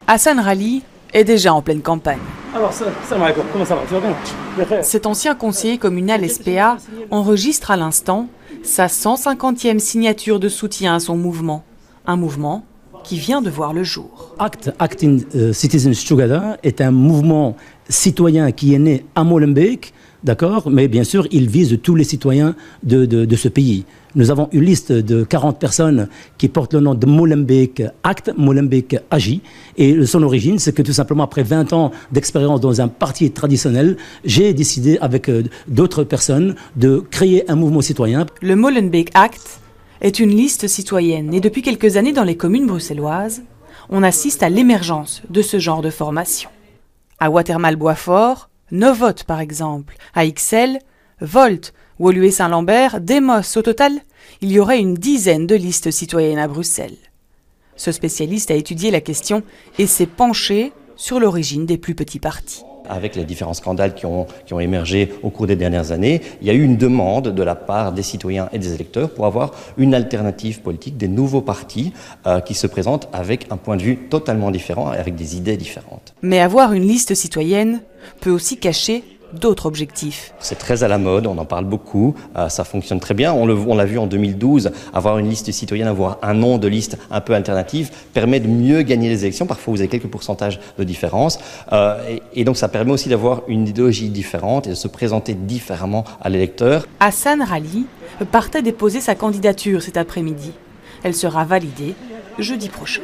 Hassan Rali est déjà en pleine campagne. Alors, comment ça va? Tu vas bien? Cet ancien conseiller communal SPA enregistre à l'instant sa 150e signature de soutien à son mouvement. Un mouvement qui vient de voir le jour. Acting Citizens Together est un mouvement citoyen qui est né à Molenbeek, d'accord, mais bien sûr, il vise tous les citoyens de ce pays. Nous avons une liste de 40 personnes qui portent le nom de Molenbeek Act, Molenbeek Agit. Et son origine, c'est que tout simplement, après 20 ans d'expérience dans un parti traditionnel, j'ai décidé avec d'autres personnes de créer un mouvement citoyen. Le Molenbeek Act est une liste citoyenne et depuis quelques années dans les communes bruxelloises, on assiste à l'émergence de ce genre de formation. À Watermal-Boisfort, Novot par exemple, à Ixelles, Volt, Woluwe-Saint-Lambert, Demos, au total, il y aurait une dizaine de listes citoyennes à Bruxelles. Ce spécialiste a étudié la question et s'est penché sur l'origine des plus petits partis. Avec les différents scandales qui ont émergé au cours des dernières années, il y a eu une demande de la part des citoyens et des électeurs pour avoir une alternative politique, des nouveaux partis qui se présentent avec un point de vue totalement différent, avec des idées différentes. Mais avoir une liste citoyenne peut aussi cacher d'autres objectifs. C'est très à la mode, on en parle beaucoup, ça fonctionne très bien. On l'a vu en 2012, avoir une liste citoyenne, avoir un nom de liste un peu alternatif, permet de mieux gagner les élections. Parfois, vous avez quelques pourcentages de différence. Et donc, ça permet aussi d'avoir une idéologie différente et de se présenter différemment à l'électeur. Hassan Rali partait déposer sa candidature cet après-midi. Elle sera validée jeudi prochain.